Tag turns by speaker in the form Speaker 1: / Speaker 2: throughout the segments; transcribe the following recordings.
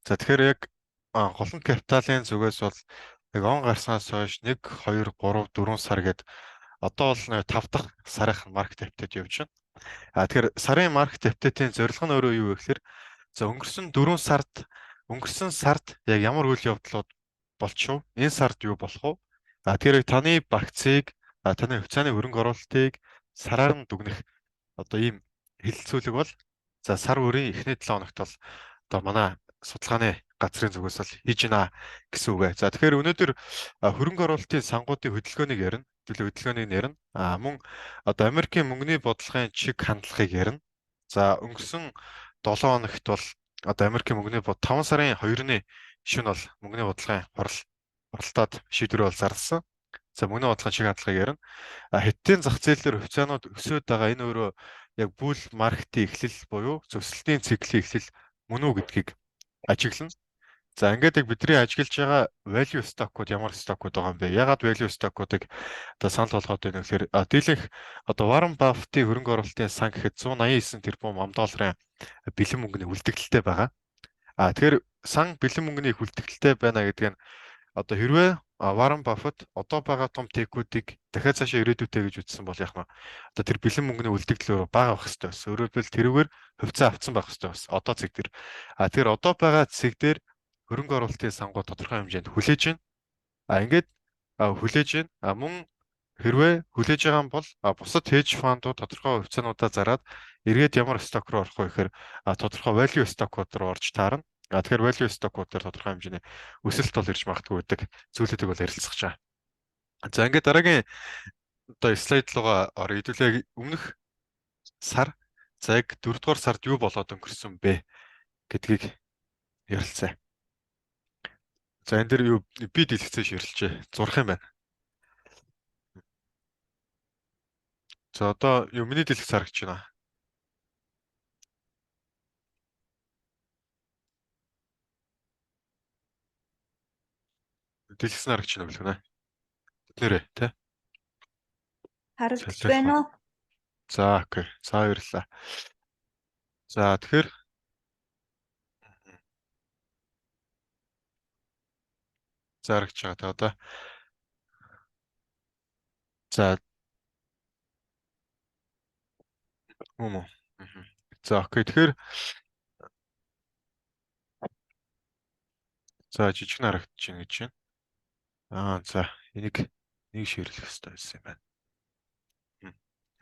Speaker 1: За тэгэхээр яг голлон капиталын зүгээс бол яг он гарснаас хойш 1, 2, 3, 4 сар гээд одоо бол нэг 5 дахь сарынх нь маркет апдейт явж байна. Тэгэхээр сарын маркет апдейтийн зорилго нь өөрөө юу вэ гэхээр за өнгөрсөн сард яг ямар үйл явдлууд болчихов? Энэ сард юу болох вэ? Тэгэхээр яг таны багцыг таны хувьцааны хөрөнгө оруулалтыг сараар нь дүгнэх одоо ийм хэлэлцүүлэг бол за сар бүрийн эхний 7 хоногт бол одоо манай судалгааны газрын зүгээс л хийж гинэ гэсэн үг ээ. За тэгэхээр өнөөдөр хөрөнгө оруулалтын сангуудын хөдөлгөөнийг ярина. Хөдөлгөөнийг ярина. Мөн одоо Америкийн мөнгөний бодлогын чиг хандлагыг ярина. За өнгөрсөн 7 хоногт бол одоо Америкийн мөнгөний 5 сарын 2-ны шөнө бол мөнгөний бодлогын хуралдаад шийдвэр бол зарласан. За мөнгөний бодлогын чиг хандлагыг ярина. Хятадын зах зээлээр хувьцаанууд өсөд байгаа энэ өөрөө яг бүл маркетийн эхлэл буюу зөвсөлтийн циклийн эхлэл мөн үү гэдгийг ажиглана. За ингээд яг бидний ажиглаж байгаа value stock-ууд ямар stock-ууд байгаа юм бэ? Ягаад value stock-уудыг одоо санал болгоод байна вэ гэхээр дийлэнх одоо Warren Buffett-ийн хөрөнгө оруулалтын сан гэхэд 189 тэрбум ам.долларын бэлэн мөнгөний үлдэгдэлтэй байгаа. Тэгэхээр сан бэлэн мөнгөний үлдэгдэлтэй байна гэдэг нь одоо хэрвээ Warren Buffett одоо байгаа том техүүдийг дахиад цаашаа ирээдүйтэй гэж үзсэн бол яг нь одоо тэр бэлэн мөнгөний үлдэгдэл бага байх хэрэгтэй байсан. Өөрөөр хэлбэл тэрүүгээр хувьцаа авцсан байх хэрэгтэй байсан. Одоо цэг дээр. Тэгэхээр одоо байгаа цэг дээр хөрөнгө оруулалтын сангуу тодорхой хэмжээнд хүлээж байна. Ингээд хүлээж байна. Мөн хэрвээ хүлээж байгаа юм бол бусад хедж фондууд тодорхой хувьцаануудаа зараад эргээд ямар сток руу орох вэ гэхээр тодорхой value stock-ууд руу орж таарна. Тэгэхээр value stock-ууд дээр тодорхой хэмжээний өсөлт бол ирж магадгүй гэдэг зүйлүүдийг бол ярилцсах чаа. За ингээд дараагийн одоо слайд руугаа орё. Хэдүүлээ өмнөх сар за яг 4 дугаар сард юу болоод өнгөрсөн бэ гэдгийг ярилцъя. За энэ дээр юу би дэлгэцээ ширэлжээ. Зурх юм байна. За одоо юу миний дэлгэц харагдаж байна. Дэлгэц нь харагдаж байна уу гэнэ? Нэрээ тий.
Speaker 2: Харагдаж байна уу?
Speaker 1: За окей. За баярлалаа. За тэгэхээр за харагдаж байгаа. Та одоо за мөн үү. За окей. Тэгэхээр за жижиг нь харагдаж байна гэж байна. За энийг нэг ширлэх хэрэгтэй байсан юм байна.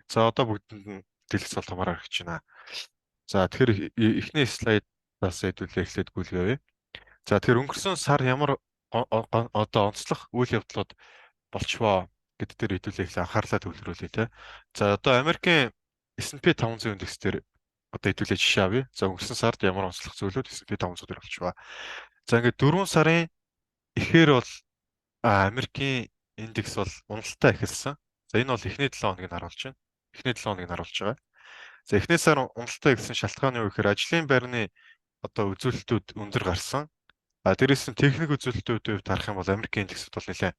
Speaker 1: За одоо бүгдэнд нь дэлгэц бол томоор харагдаж байна. За тэгэхээр эхний слайдаас хэдүүлээ эхлээд гүйлгээе. За тэгэхээр өнгөрсөн сар ямар одоо онцлог үйл явдлууд болчихвоо гэдэг дээр хэдүүлээ их анхаарлаа төвлөрүүлээ те. За одоо Америкийн S&P 500 индекс дээр одоо хэдүүлээ жишээ авъя. За өнгөрсөн сард ямар онцлог зүйлүүд S&P 500 дээр болчихвоо. За ингээд 4 сарын эхээр бол Америкийн индекс бол уналтаа эхэлсэн. За энэ бол эхний 7 хоног нь харуулж байна. Эхний 7 хоног нь харуулж байгаа. За эхний сар уналтаа эхэлсэн шалтгаан нь юу гэхээр ажлын байрны одоо үзүүлэлтүүд өндөр гарсан. Дээрээс нь техник үзүүлэлтүүд харах юм бол Америкийн индексүүд бол нэлээд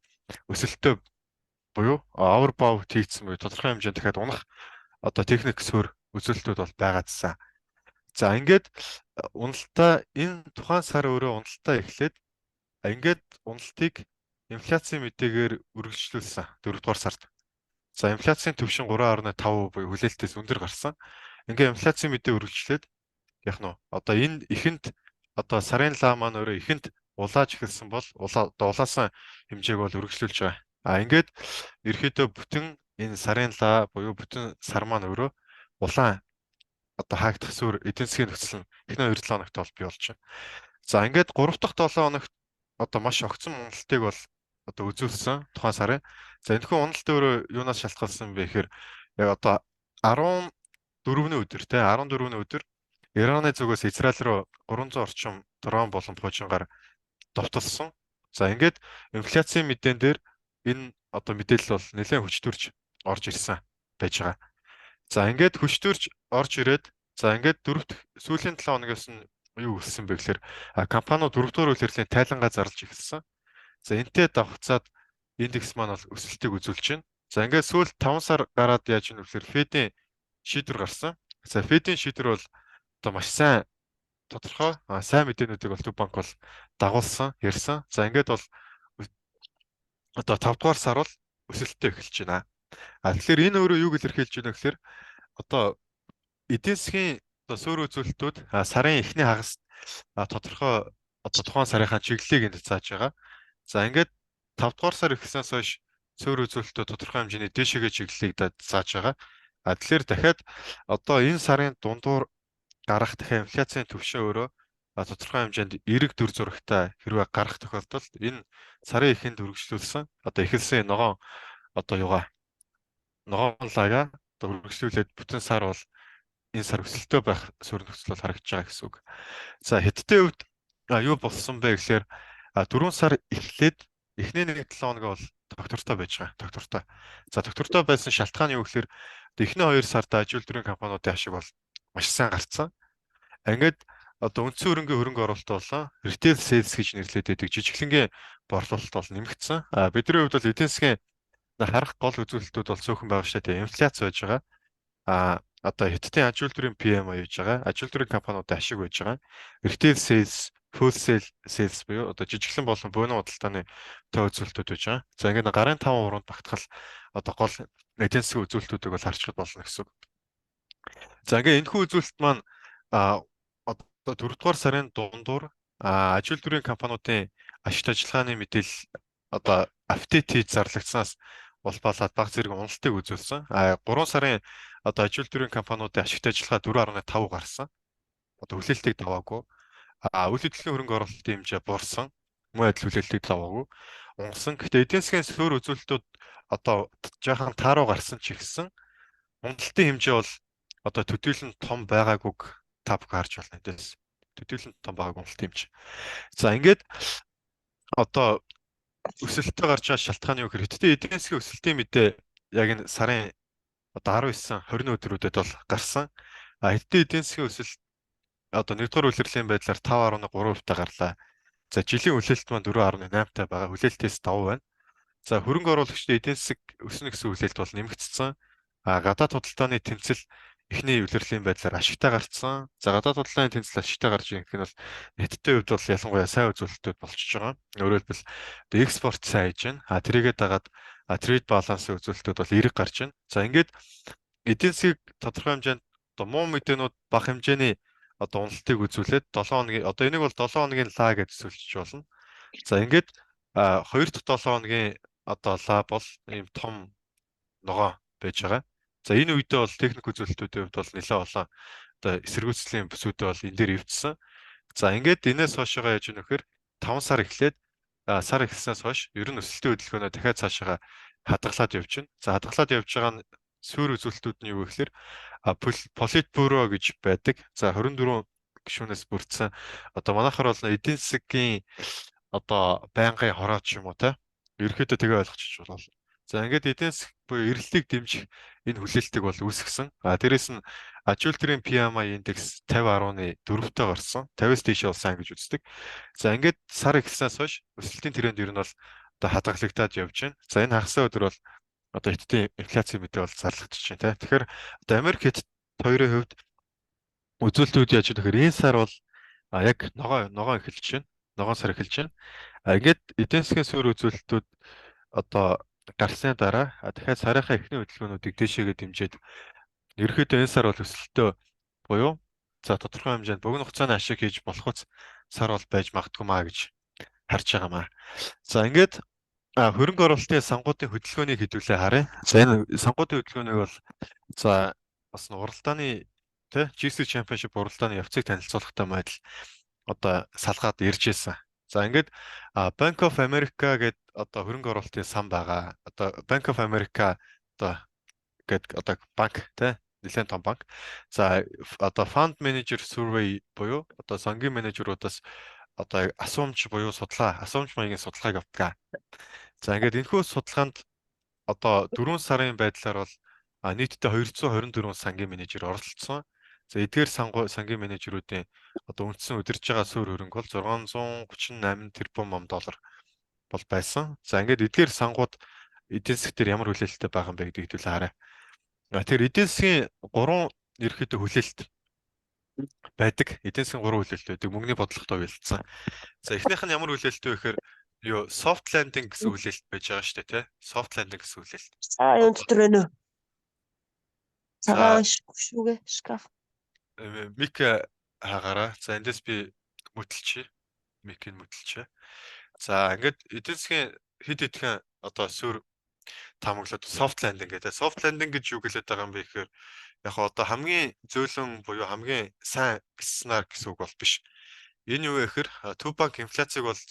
Speaker 1: өсөлттэй буюу overbought хийгдсэн буюу тодорхой хэмжээнд дахиад унах одоо техник сөр үзүүлэлтүүд бол байгаадсан. За ингээд уналтаа энэ тухайн сар өөрөө уналтаа эхлээд ингээд уналтыг инфляцийн мэдээгээр үргэлжлүүлсэн 4 дугаар сард. За инфляцийн түвшин 3.5% буюу хүлээлтээс өндөр гарсан. Ингээд инфляцийн мэдээ үргэлжлээд яг нь одоо энэ ихэнд одоо сарын лаа маань өөрөө ихэнд улааж эхэлсэн бол одоо улаасан хэмжээг бол үргэлжлүүлж байгаа. Ингээд ерөөдөө бүтэн энэ сарын лаа буюу бүтэн сар маань өөрөө улаан одоо хаагдах сүр эдийн засгийн нөхцөл нь эхний 2-7 хоногт бол бий болж байна. За ингээд 3 дахь 7 хоногт одоо маш огцон уналтыг бол одоо үзүүлсэн тухайн сарын. За энэхүү уналт өөрөө юунаас шалтгаалсан бэ гэхээр яг одоо 14-ний өдөр те 14-ний өдөр Ираны зүгээс Израиль руу 300 орчим дрон болон пуужингаар довтолсон. За ингээд инфляцийн мэдэн дээр энэ одоо мэдээлэл бол нэлээд хүчтөрж орж ирсэн байж байгаа. За ингээд хүчтөрж орж ирээд за ингээд сүүлийн 7 хоногоос нь юу өссөн бэ гэхээр компаниуд 4 дугаар улирлын тайлангаа зарлж эхэлсэн. За энтэй давхцаад индекс маань бол өсөлтийг үзүүлж байна. За ингээд сүүл 5 сар гараад яаж юм бэ гэхээр Федийн шийдвэр гарсан. За Федийн шийдвэр бол одоо маш сайн тодорхой сайн мэдээнүүдийг бол Төв банк бол дагуулсан, ярьсан. За ингээд бол одоо 5 дугаар сар бол өсөлттэй эхэлж байна. Тэгэхээр энэ өөрөө юуг илэрхийлж байна гэхээр одоо эдийн засгийн одоо суурь үзүүлэлтүүд сарын эхний хагас тодорхой одоо тухайн сарынхаа чиглэлийг энд зааж байгаа. За ингээд 5 дугаар сар эхлснээс хойш суурь үзүүлэлтүүд тодорхой хэмжээний дээшээгээ чиглэлийг зааж байгаа. Тэгэхээр дахиад одоо энэ сарын дундуур гарах дахиад инфляцийн түвшин өөрөө тодорхой хэмжээнд эерэг дүр зурагтай хэрвээ гарах тохиолдолд энэ сарын эхэнд үргэлжлүүлсэн одоо эхэлсэн ногоон одоо юугаа ногоон лагаа одоо үргэлжлүүлээд бүтэн сар бол энэ сар өсөлтөө байх суурь нөхцөл бол харагдаж байгаа гэсэн үг. За Хятадын хувьд юу болсон бэ гэхээр 4 сар эхлээд эхний нэг 7 хоног бол доктортой байж байгаа. Доктортой. За доктортой байсан шалтгаан юу гэхээр эхний 2 сард аж үйлдвэрийн компаниудын ашиг бол маш сайн гарцсан. Ингээд одоо үндсэн хөрөнгөний хөрөнгө оруулалт болон retail sales гэж нэрлэдэг байдаг жижиглэнгийн борлуулалт бол нэмэгдсэн. Бидний хувьд бол эдийн засгийн харах гол үзүүлэлтүүд бол цөөхөн байгаа шүү дээ. Инфляц байж байгаа. Одоо Хятадын аж үйлдвэрийн PMI байж байгаа. Аж үйлдвэрийн компаниудын ашиг байж байгаа. Retail sales, wholesale sales буюу одоо жижиглэн болон бууны худалдааны тоо үзүүлэлтүүд байж байгаа. За ингээд гарын 5 уруунд багтгал одоо гол эдийн засгийн үзүүлэлтүүдийг бол харчод болно гэсэн үг. За ингээд энэхүү үзүүлэлт маань одоо 4 дугаар сарын дундуур аж үйлдвэрийн компаниудын ашигт ажиллагааны мэдээлэл одоо апдейт хийж зарлагдсанаас улбалаад баг зэрэг уналтыг үзүүлсэн. 3 сарын одоо аж үйлдвэрийн компаниудын ашигт ажиллагаа 4.5 гарсан. Одоо хүлээлтийг даваагүй. Үйл хөдлөлийн хөрөнгө оруулалтын хэмжээ буурсан. Мөн адил хүлээлтийг даваагүй. Унсан. Гэхдээ эдийн засгийн суурь үзүүлэлтүүд одоо жоохон тааруу гарсан ч ихсэн. Уналтын хэмжээ бол одоо төдийлөн том байгаагүйг та бүхэн харж байна эдээс. Төдийлөн том байгааг уналтын хэмжээ. За ингээд одоо өсөлтөд гарч байгаа шалтгаан юу гэхээр Хятадын эдийн засгийн өсөлтийн мэдээ яг энэ сарын одоо 19 20 өдрүүдэд бол гарсан. Хятадын эдийн засгийн өсөлт одоо нэгдүгээр улирлын байдлаар 5.3% гарлаа. За жилийн хүлээлт маань 4.8 байгаа. Хүлээлтээс давуу байна. За хөрөнгө оруулагчдын эдийн засаг өснө гэсэн хүлээлт бол нэмэгдсэн. Гадаад худалдааны тэмцэл эхний улирлын байдлаар ашигтай гарцсан. За гадаад худалдааны тэмцэл ашигтай гарч ирэх нь бол Хятадын хувьд бол ялангуяа сайн үзүүлэлтүүд болчихж байгаа. Өөрөөр хэлбэл экспорт сайн хийж байна. Тэрийгээ дагаад трейд балансын үзүүлэлтүүд бол эерэг гарч байна. За ингээд эдийн засгийг тодорхой хэмжээнд одоо муу мэдээнүүд бага хэмжээний одоо уналтыг үзүүлээд 7 хоногийн одоо энийг бол 7 хоногийн лаа гэж төсөөлж болно. За ингээд 2 дахь 7 хоногийн одоо лаа бол ийм том ногоо байж байгаа. За энэ үедээ бол техник үзүүлэлтүүдийн хувьд бол нэлээд олон одоо эсэргүүцлийн бүсгүүдээ бол энэ дээр эвдсэн. За ингээд энэс хойшоо яаж өгөх вэхээр 5 сар эхлээд сар эхэлснээс хойш ер нь өсөлтийн хөдөлгөөнөө дахиад цаашаа хадгалаад явж байна. За хадгалаад явж байгаа нь суурь үзүүлэлтүүд нь юу гэхээр политбюро гэж байдаг. За 24 гишүүнээс бүрдсэн. Одоо манайхаар бол эдийн засгийн одоо байнгын хорооч юм уу те. Ерөнхийдөө тэгээ ойлгочих болно. За ингээд эдийн засаг буюу эрэлтийг дэмжих энэ хүлээлтийг бол үүсгэсэн. Дээрэс нь аж үйлдвэрийн PMI индекс 50.4-тэй гарсан. 50-аас дээш бол сайн гэж үздэг. За ингээд сар эхэлснээс хойш өсөлтийн тренд ер нь бол одоо хадгалагдаад явж байна. За энэ хагасаа өдөр бол одоо Хятадын инфляцийн мэдээ бол зарлагдчихж байна. Тэгэхээр одоо Америк Хятад хоёрын хувьд үзүүлэлтүүд яаж вэ гэхээр энэ сар бол яг ногоон эхэлж байна. Ногоон сар эхэлж байна. Ингээд эдийн засгийн суурь үзүүлэлтүүд одоо гарсны дараа дахиад сарынхаа эхний хөдөлгөөнүүдийг дээшээгээ дэмжиж ерөөхдөө энэ сар бол өсөлтөө буюу за тодорхой хэмжээнд богино хугацааны ашиг хийж болох үс сар бол байж магадгүй маа гэж харж байгаамаа. За ингээд хөрөнгө оруулалтын сангуудын хөдөлгөөнийг хэдүүлээ харъя. За энэ сангуудын хөдөлгөөнийг бол за бас уралдааны GC Championship уралдааны явцыг танилцуулахтай байдал одоо салгаад ирж байсан. За ингээд Bank of America гэдэг одоо хөрөнгө оруулалтын сан байгаа. Одоо Bank of America одоо гэдэг одоо банк нэлээд том банк. За одоо Fund Manager Survey буюу одоо сангийн менежеруудаас одоо асуумж буюу асуумж маягийн судалгааг авдаг. За ингээд энэхүү судалгаанд одоо 4 сарын байдлаар бол нийтдээ 224 сангийн менежер оролцсон. За эдгээр сангийн менежерүүдийн одоо үндсэн удирж байгаа суурь хөрөнгө бол 638 тэрбум доллар бол байсан. За ингээд эдгээр сангууд эдийн засаг дээр ямар хүлээлттэй байгаа юм бэ гэдгийг хэдүүлээ харъя. Тэгэхээр эдийн засгийн 3 ерөнхийдөө хүлээлт байдаг. Эдийн засгийн гурван хүлээлт байдаг. Мөнгөний бодлоготой уялдсан. За эхнийх нь ямар хүлээлт вэ гэхээр юу soft landing гэсэн хүлээлт байж байгаа шүү дээ, тий? Soft landing гэсэн хүлээлт.
Speaker 2: За юун
Speaker 1: Одоо
Speaker 2: дотор байна уу?
Speaker 1: за
Speaker 2: Цагаан шүүгээ шкаф.
Speaker 1: мик хаагаараа. За эндээс би мөтөлчье. Микийг мөтөлчье. За ингээд эдийн засгийн хэд хэдхэн одоо сүр таамаглаад soft landing гэдэг. Soft landing гэж юу гэлээд байгаа юм бэ гэхээр яг хоо одоо хамгийн зөөлөн буюу хамгийн сайн сценар гэсэн үг бол биш. Энэ юу вэ гэхээр төв банк инфляцийг бол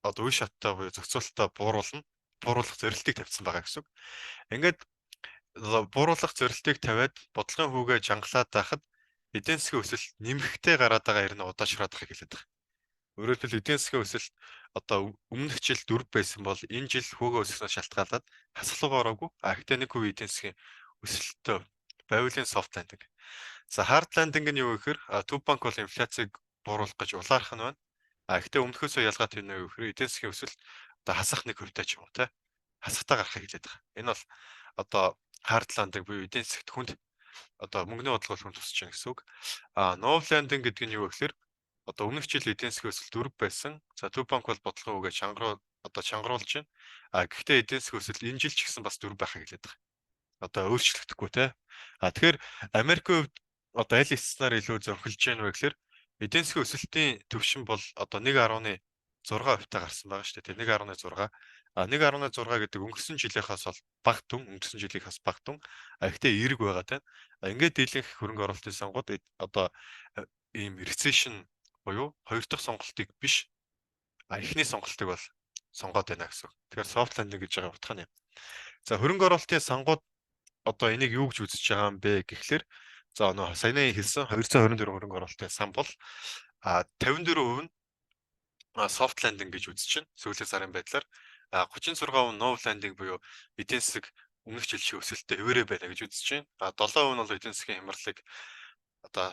Speaker 1: одоо үе шаттай буюу зохицуулалтаа бууруулах зорилтыг тавьсан байгаа гэсэн үг. Ингээд бууруулах зорилтыг тавиад бодлогын хүүгээ жангалаад байхад эдийн засгийн өсөлт нэмэхтэй гараад байгаа ер нь удаашраад байхыг хэлээд байгаа. Өөрөөр хэлбэл эдийн засгийн өсөлт одоо өмнөх жил 4 байсан бол энэ жил хүүгээ өсгснөөс шалтгаалаад хасгалгаа ороогүй. Гэхдээ нэг хувь эдийн засгийн өсөлтөд байвлын soft landing. За hard landing нь юу гэхээр төв банк бол инфляцийг бууруулах гэж улаарах нь байна. Гэхдээ өмнөхөөсөө ялгаатай нь юу гэхээр эдийн засгийн өсөлт одоо хасах нэг хувьтай ч юм уу те. Хасахтаа гарахыг хэлээд байгаа. Энэ бол одоо hard landing буюу эдийн засгт хүнд одоо мөнгөний бодлого хүнд тусч байгаа гэсэн үг. No landing гэдэг нь юу вэ гэхээр одоо өмнөх жил эдийн засгийн өсөлт 4 байсан. За төв банк бол бодлогын үгээ чангаруулж байна. Гэхдээ эдийн засгийн өсөлт энэ жил ч гэсэн бас 4 байхыг хэлээд байгаа. Одоо өөрчлөгдөхгүй те. Тэгэхээр Америкийн хувьд одоо аль сценаар илүү зөрчилж байна вэ гэхээр эдийн засгийн өсөлтийн төвшин бол одоо 1.6% таа гарсан байгаа шүү дээ. 1.6. 1.6 гэдэг өнгөрсөн жилийнхаас бол бага түн, өнгөрсөн жилийнхаас бага түн. Гэхдээ эерэг байгаа тань. Ингээд дийлэнх хөрөнгө оруулалтын сонгууд одоо ийм recession буюу хоёр дахь сонголтыг биш эхний сонголтыг бол сонгоод байна гэсэн. Тэгэхээр soft landing гэж байгаа утга нь юм. За хөрөнгө оруулалтын сонгууд одоо энийг юу гэж үзэж байгаа юм бэ гэхлээр за нөө саяны хэлсэн 224 хөрөнгө оруулалтын сан бол 54% нь soft landing гэж үзэж байна. Сүүлийн сарын байдлаар 36% no landing буюу эдийн засаг өмнөх жил шиг өсөлттэй хэвээрээ байна гэж үзэж байна. 7% нь бол эдийн засгийн хямралыг одоо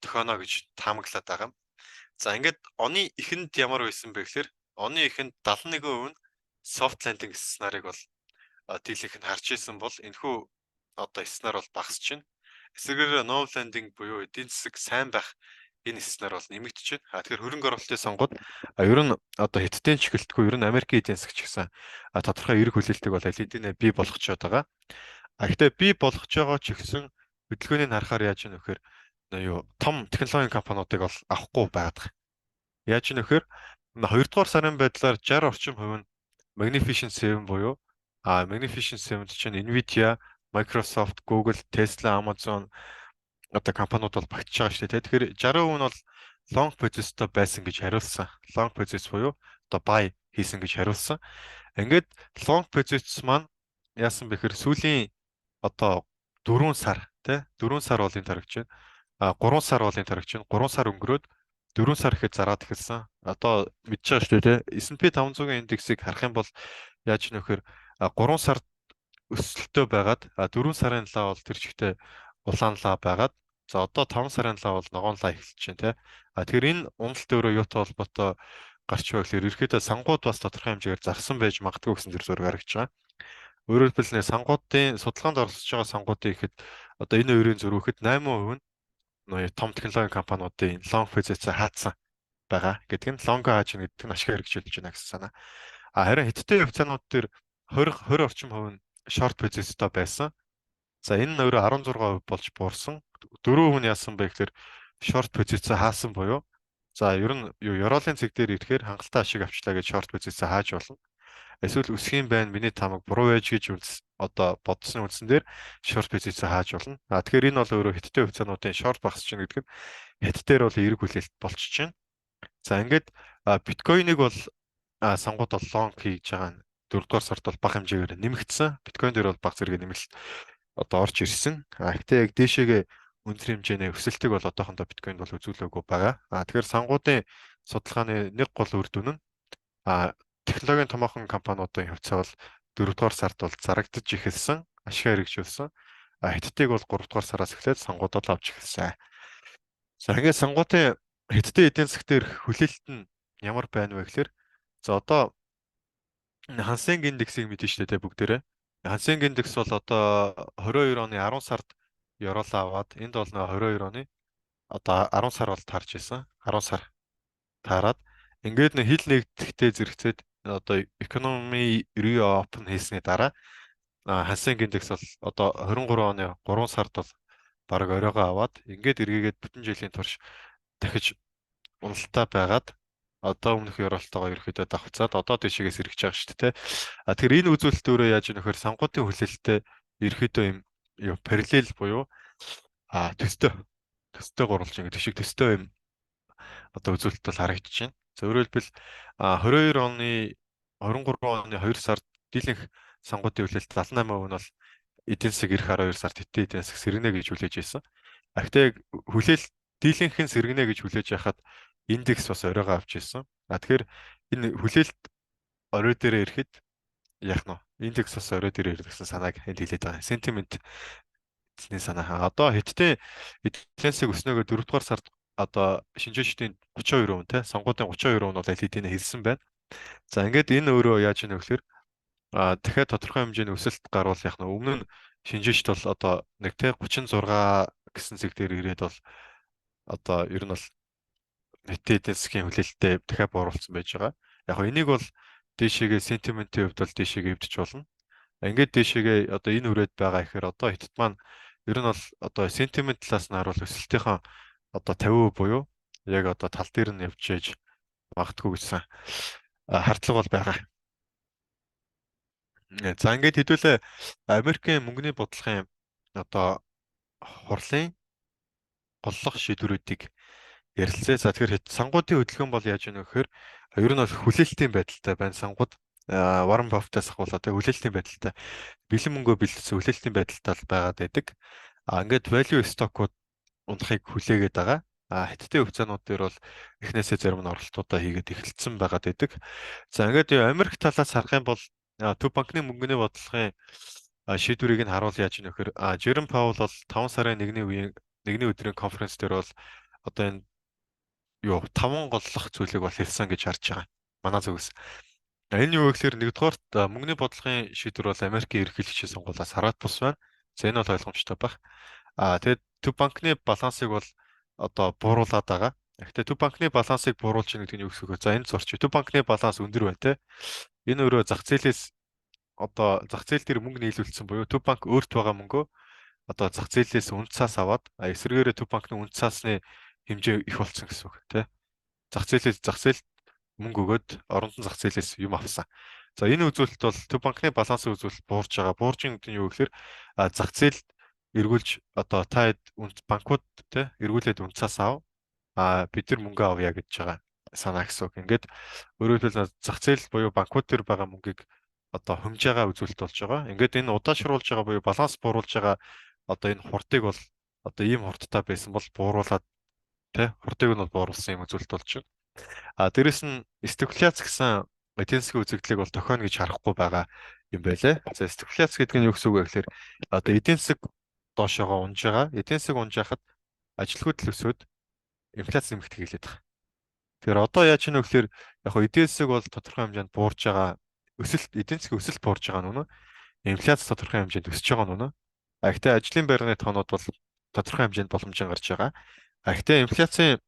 Speaker 1: төхөнө гэж таамаглаад байгаа юм. За ингээд оны эхэнд ямар байсан бэ гэхээр оны эхэнд 71% нь soft landing сценарийг бол дийлэнх нь харж исэн бол энэхүү одоо сценар бол багасч байна. Эсвэргээр no landing буюу эдийн засаг сайн байх энэ сценар бол нэмэгдэж байна. Тэгэхээр хөрөнгө оруулалтын сонгууд ер нь одоо Хятадын ч гэлтгүй ер нь Америкийн эдийн засаг ч гэсэн тодорхой эрг хүлээлтийг бол аль хэдийн бий болгочоод байгаа. Гэхдээ бий болгож байгаа ч гэсэн хөдөлгөөнийг харахаар яаж юм нөхөр юу том технологийн компаниудыг бол авахгүй байгаад. Яаж юм нөхөр 2 дугаар сарын байдлаар 60 орчим хувь нь Magnificent 7 буюу Magnificent 7 чинь Nvidia, Microsoft, Google, Tesla, Amazon одоо компаниуд бол багтж байгаа шүү дээ. Тэгэхээр 60% нь бол long position-той байсан гэж хариулсан. Long position буюу одоо buy хийсэн гэж хариулсан. Ингээд long position маань яасан бэхээр сүүлийн одоо 4 сар тий 4 сар болын тарагч байна. 3 сар болын тарагч байна. 3 сар өнгөрөөд 4 сар ихэд зараад эхэлсэн. Одоо мэдж байгаа шүү дээ тий. S&P 500-ын индексийг харах юм бол яаж нөхөр 3 сард өсөлттэй байгаад 4 сарын лаа бол тэр чигтээ улаан лаа байгаад за одоо 5 сарын лаа бол ногоон лаа эхэлж байна тий. Тэгэхээр энэ уналт өөрөө юутай холбоотой гарч байгаа гэхээр ерөөхдөө сангууд бас тодорхой хэмжээгээр зарсан байж магадгүй гэсэн зэр зураг харагдаж байгаа. Өөрөөр хэлбэл сангуудын судалгаанд оролцож байгаа сангуудын ихэд одоо энэ хоёрын зөрүүхэд 8% нь том технологийн компаниудын long position хаацсан байгаа гэдэг нь long хааж гэдэг нь ашиг хэрэгжүүлж байна гэсэн санаа. Харин Хятадын хувьцаанууд дээр 20 орчим хувь нь short position-тай байсан. За энэ нь өөрөө 16% болж буурсан. 4% нь яасан бэ гэхээр short position хаасан буюу за ер нь Евролийн цэг дээр ирэхээр хангалттай ашиг авчлаа гэж short position хааж болно. Эсвэл өсгийн байна миний тамаг буруу байж гэж одоо бодсон үндсэн дээр short position хааж болно. Тэгэхээр энэ бол өөрөө Хятадын хувьцаануудын short багасч байна гэдэг нь Хятад дээр бол эерэг хүлээлт болчихж байна. За ингээд биткойныг бол сонгууд бол long хийж байгаа нь 4 дугаар сард бол бага хэмжээгээр нэмэгдсэн. Биткойн дээр бол бага зэрэг нэмэлт одоо орж ирсэн. Гэхдээ яг дээшээгээ өндөр хэмжээний өсөлтийг бол одоохондоо биткойнд бол үзүүлээгүй байгаа. Тэгэхээр сангуудын судалгааны нэг гол үр дүн нь технологийн томоохон компаниудын хувьцаа бол 4 дугаар сард бол зарагдаж эхэлсэн, ашиг хэрэгжүүлсэн. Хятадыг бол 3 дугаар сараас эхлээд сонгуудад авч эхэлсэн. За ингээд сонгуудын Хятадын эдийн засаг дээр хүлээлт нь ямар байна вэ гэхээр за одоо Хансенг индексийг мэдэн штэ тэ бүгдээрээ. Хансенг индекс бол одоо 22 оны 10 сард ёроолоо аваад энд бол 22 оны одоо 10 сар бол таарч исэн. 10 сар таарад ингээд нэг хил нэгдэхтэй зэрэгцээд одоо economy reopen хийсний дараа Хансенги индекс бол одоо 23 оны 3 сард бол бараг оройгоо аваад ингээд эргээгээд бүтэн жилийн турш дахиж уналтаа байгаад одоо өмнөх ёроолтойгоо ерөөхдөө давхцаад одоо тийшээс эргэж байгаа шүү дээ. Тэгэхээр энэ үзүүлэлт өөрөө яаж ийм нөхөр сонгуутын хүлээлттэй ерөөхдөө юм юу параллел буюу төстэй гурвалж ингэ шиг төстэй юм одоо үзүүлэлт бол харагдаж байна. За өөрөөр хэлбэл 22 оны 23 оны 2 сард дийлэнх сонгуутын хүлээлт 78% нь бол эдийн засаг эх 12 сард хитэ эдийн засаг сэргэнэ гэж хүлээж байсан. Гэхдээ яг хүлээлт дийлэнх нь сэргэнэ гэж хүлээж яхад индекс бас оройгоо авч ирсэн. Тэгэхээр энэ хүлээлт орой дээрээ ирэхэд яах нь индекс бас орой дээрээ ирэх гэсэн санааг энд хэлээд байгаа. Сентимент эзний санаа. Одоо Хятадын эдийн засаг өснөөгөө 4 дугаар сард одоо шинжээчдийн 32% те сонгуулийн 32% нь бол аль хэдийн хэлсэн байна. За ингээд энэ өөрөө яаж ийнэ гэхээр дахиад тодорхой хэмжээний өсөлт гарвал яах нь өмнө нь шинжээчд бол одоо нэг те 36 гэсэн зэг дээр ирээд бол одоо ер нь бол нийтийн эдийн засгийн хүлээлттэй дахиад бууруулсан байж байгаа. Яг хөө энийг бол дээшээгээ сентиментийн хувьд бол дээшээгээ эвдэж болно. Ингээд дээшээгээ одоо энэ хүрээд байгаа ихээр одоо хятад маань ер нь бол одоо сентимент талаас нь харуул өсөлтийнхөө одоо 50% буюу яг одоо тал дээр нь явж ээж магтгүй гэсэн хардлага бол байгаа. За ингээд хэдүүлээ Америкийн мөнгөний бодлогын одоо хурлын голлох шийдвэрүүдийг ярилцээ. За тэгэхээр сангуудын хөдөлгөөн бол яаж ийнэ гэхээр ер нь бол хүлээлтийн байдалтай байна сангууд. Warren Buffett-аас ахвал одоо хүлээлтийн байдалтай бэлэн мөнгөө бэлдсэн хүлээлтийн байдалтай байгаад байдаг. Ингээд value stock-ууд унахыг хүлээгээд байгаа. Хятадын хувьцаанууд дээр бол эхнээсээ зарим нь оролтуудаа хийгээд эхэлсэн байгаад байдаг. За ингээд Америк талаас харах юм бол Төв банкны мөнгөний бодлогын шийдвэрийг нь харуул яаж ийнэ гэхээр Жером Паул бол 5 сарын 1-ний өдрийн конференц дээр бол одоо энэ юу 5 голлох зүйлийг бол хэлсэн гэж харж байгаа. Манай зүгээс. Энэ юу гэхээр нэгдүгээрт мөнгөний бодлогын шийдвэр бол Америкийн ерөнхийлөгчийн сонгуулиас хараад бус байна. За энэ бол ойлгомжтой байх. Тэгээд Төв банкны балансыг бол одоо бууруулад байгаа. Гэхдээ Төв банкны балансыг бууруулж байгаа гэдэг нь юу гэсэн үг вэ? За энэ зурч Төв банкны баланс өндөр байна те. Энэ өөрөө зах зээлээс одоо зах зээл дээр мөнгө нийлүүлсэн буюу Төв банк өөрт байгаа мөнгөө одоо зах зээлээс үн цаас аваад эсвэргээрээ Төв банкны үн цаасны хэмжээ их болсон гэсэн үг тий. Зах зээлд мөнгө өгөөд оронд нь зах зээлээс юм авсан. За энэ үзүүлэлт бол Төв банкны балансын үзүүлэлт буурж байгаа. Буурж байгаа гэдэг нь юу гэхээр зах зээлд эргүүлж одоо та банкуд тий эргүүлээд үн цаас ав. Бид нар мөнгө авъя гэж байгаа санаа гэсэн үг. Ингээд өөрөөр хэлбэл зах зээл буюу банкуд төр байгаа мөнгийг одоо хөмж байгаа үзүүлэлт болж байгаа. Ингээд энэ удаашруулж байгаа буюу баланс бууруулж байгаа одоо энэ хурдыг бол одоо ийм хурдтай байсан бол бууруулад тий хурдыг нь бол бууруулсан юм үзүүлэлт болж байна. Дээрэс нь спекуляц гэсэн эдийн засгийн үзэгдлийг бол тохионо гэж харахгүй байгаа юм байлээ. За спекуляц гэдэг нь юу гэсэн үг вэ гэхээр одоо эдийн засаг доошоогоо унж байгаа. Эдийн засаг унж яхад ажилгүйд л өсөөд инфляц нэмэгдэх хэлээд байгаа. Тэгэхээр одоо яаж ийнэ гэхээр яг хөө эдийн засаг бол тодорхой хэмжээнд буурж байгаа. Эдийн засгийн өсөлт буурж байгаа нь үнэ. Инфляц тодорхой хэмжээнд өсөж байгаа нь үнэ. Гэхдээ ажлын байрны тоонууд бол тодорхой хэмжээнд боломжтой гарч байгаа. Гэхдээ инфляцийн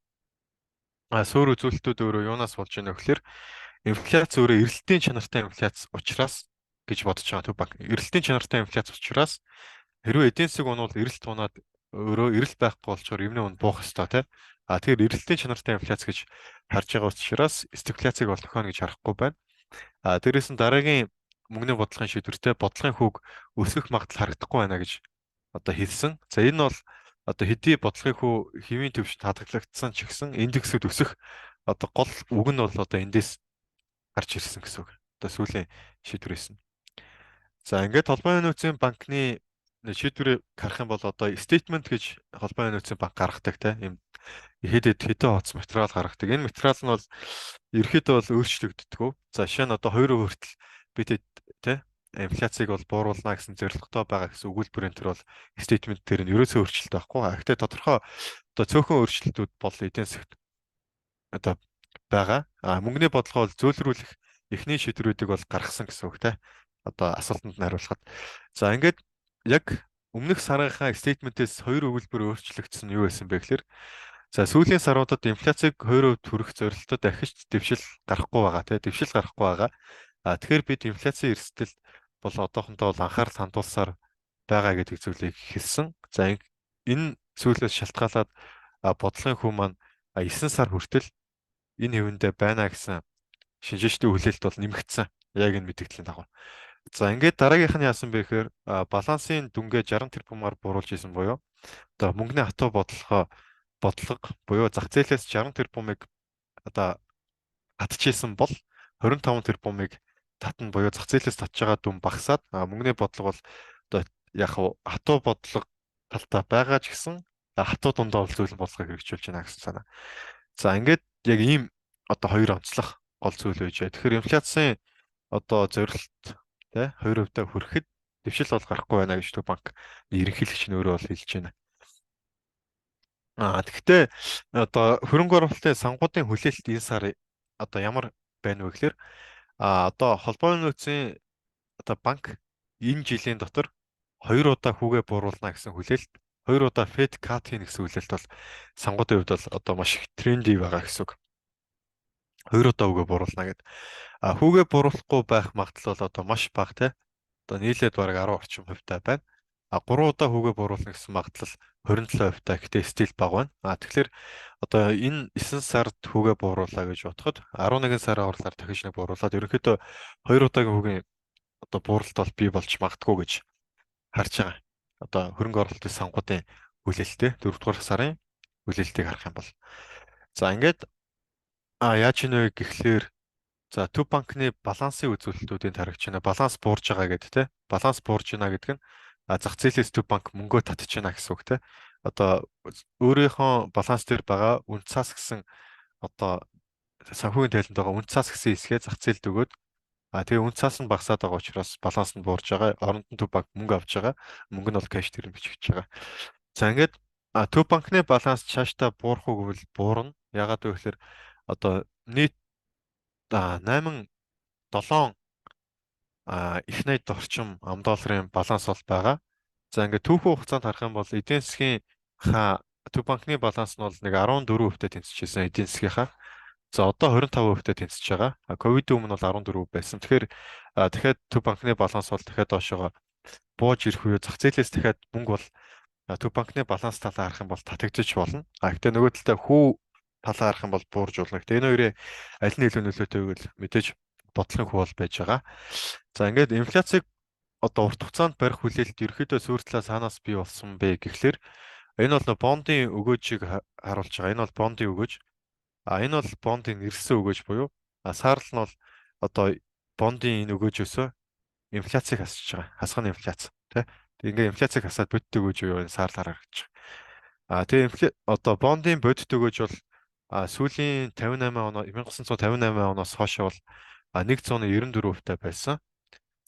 Speaker 1: суур үзүүлэлтүүд өөрөө юунаас болж ийнэ гэхээр инфляц өөрөө эрэлтийн чанартай инфляц учраас гэж бодож байгаа Төв банк. Эрэлтийн чанартай инфляц учраас хэрвээ эдийн засаг унвал эрэлт унаад өөрөө эрэлт байхгүй болчоор юмны үн буух ёстой тий. Тэгэхээр эрэлтийн чанартай инфляц гэж харж байгаа учраас спекуляцийг бол тохионо гэж харахгүй байна. Дээрээс нь дараагийн мөнгөний бодлогын шийдвэртэй бодлогын хүүг өсөх магадлал харагдахгүй байна гэж одоо хэлсэн. За энэ бол одоо хэдий бодлогын хүү хэвийн төвшөнд хадгалагдсан ч гэсэн индексүүд өсөх одоо гол үг нь бол одоо эндээс гарч ирсэн гэсэн үг. Одоо сүүлийн шийдвэрээс нь. За ингээд холбоо нөөцийн банкны шийдвэрийг харах юм бол одоо statement гэж холбоо нөөцийн банк гаргадаг тийм хэдэн хоц материал гаргадаг. Энэ материал нь бол ерөөхдөө бол өөрчлөгддөггүй. За жишээ нь одоо 2% хүртэл бид тий инфляцийг бол бууруулна гэсэн зорилготой байгаа гэсэн өгүүлбэрийн төр бол statement дээр нь ерөөсөө өөрчлөлт байхгүй. Гэхдээ тодорхой одоо цөөхөн өөрчлөлтүүд бол эдийн засагт одоо байгаа. Мөнгөний бодлогоо зөөлрүүлэх эхний шийдвэрүүдийг бол гаргасан гэсэн үг тий. Одоо асуултанд нь хариулахад. За ингээд яг өмнөх сарынхаа statement-ээс хоёр өгүүлбэр өөрчлөгдсөн нь юу байсан бэ гэхээр За сүүлийн саруудад инфляцийг 2% хүрэх зорилттой дахиж дэвшил гарахгүй байгаа тийм дэвшил гарахгүй байгаа. Тэгэхээр бид инфляцийн эрсдэл бол одоохондоо бол анхаарал хандуулсаар байгаа гэдэг зүйлийг хэлсэн. За энэ зүйлээс шалтгаалаад бодлогын хүн маань 9 сар хүртэл энэ хэвэндэ байна гэсэн шинжээчдийн хүлээлт бол нэмэгдсэн. Яг энэ мэдээллийн дагуу. За ингээд дараагийнх нь яасан бэ гэхээр балансын дүнгээ 60 тэрбумаар бууруулж исэн буюу одоо мөнгөний хатуу бодлого буюу зах зээлээс 60 тэрбумыг одоо татчихсан бол 25 тэрбумыг татна буюу зах зээлээс татж байгаа дүн багасаад мөнгөний бодлого бол одоо яг хатуу бодлого талтай байгаа ч гэсэн хатуу дундаа бол зүйлэн бодлогыг хэрэгжүүлж байна гэсэн санаа. За ингээд яг ийм одоо хоёр онцлог гол зүйл байж байгаа. Тэгэхээр инфляцийн одоо зорилт тий 2% хүрэхэд дэвшил бол гарахгүй байна гэж Төв банк ерөнхийлөгч нь өөрөө бол хэлж байна. Тэгэхдээ одоо хөрөнгө оруулалтын сангуудын хүлээлт энэ сар одоо ямар байна вэ гэхээр одоо холбооны нөөцийн одоо банк энэ жилийн дотор 2 удаа хүүгээ бууруулна гэсэн хүлээлт, 2 удаа Fed cut хийнэ гэсэн хүлээлт бол сангуудын хувьд бол одоо маш их тренди байгаа гэсэн үг. 2 удаа хүүгээ бууруулна гэдэг. Хүүгээ бууруулахгүй байх магадлал бол одоо маш бага те. Одоо нийлээд бараг 10 орчим хувьтай байна. 3 удаа хүүгээ бууруулна гэсэн магадлал 27 хувьтай. Гэхдээ стил бага байна. Тэгэхээр одоо энэ 9 сард хүүгээ бууруулаа гэж бодоход 11 сарын орлоор дахиж нэг бууруулаад ерөнхийдөө 2 удаагийн хүүгийн одоо бууралт бол бий болж магадгүй гэж харж байгаа. Одоо хөрөнгө оруулалтын сангуудын хүлээлттэй 4 дугаар сарын хүлээлтийг харах юм бол. За ингээд яаж ийнэ вэ гэхлээр за Төв банкны балансын үзүүлэлтүүдийн тарагч байна. Баланс буурж байгаа гэдэг те. Баланс буурж байна гэдэг нь зах зээлээс Төв банк мөнгөө татж байна гэсэн үг те. Одоо өөрийнхөө баланс дээр байгаа үн цаас гэсэн одоо санхүүгийн тайланд байгаа үн цаас гэсэн хэсгээ зах зээлд өгөөд тэгээ үн цаас нь багасаад байгаа учраас баланс нь буурж байгаа. Оронд нь Төв банк мөнгө авч байгаа. Мөнгө нь бол кэш дээр нь бичигдэж байгаа. За ингээд Төв банкны баланс цаашдаа буурах уу гэвэл буурна. Ягаад вэ гэхээр одоо нийт 8 7 их 80 орчим ам.долларын баланс бол байгаа. За ингээд түүхэн хугацаанд харах юм бол эдийн засгийн Төв банкны баланс нь бол нэг 14% тэнцэжсэн эдийн засгийнхаа. За одоо 25% тэнцэж байгаа. Ковид өмнө бол 14% байсан. Тэгэхээр дахиад Төв банкны баланс бол дахиад доошоо бууж ирэх үе зах зээлээс дахиад мөнгө бол Төв банкны баланс талаа харах юм бол татагдчих болно. Гэхдээ нөгөө талдаа хүү талаа харах юм бол буурж болно. Гэхдээ энэ хоёрын аль нь илүү нөлөөтэй вэ гэвэл мэдээж бодлогын хүү бол байж байгаа. За ингээд инфляцийг одоо урт хугацаанд барих хүлээлт ерөөхдөө сүүр талаа саанаас бий болсон бэ гэхлээр энэ бол бондын өгөөжийг харуулж байгаа. Энэ бол бондын өгөөж. Энэ бол бондын нэрсэн өгөөж буюу саарл нь бол одоо бондын энэ өгөөжөөсөө инфляцийг хасж байгаа. Хасганы инфляц тий. Ингээ инфляцийг хасаад бодит өгөөж юу энэ саарлаар гаргаж байгаа. Тэгээ одоо бондын бодит өгөөж бол сүүлийн 58 оноо 1958 оноос хойш бол 194% байсан.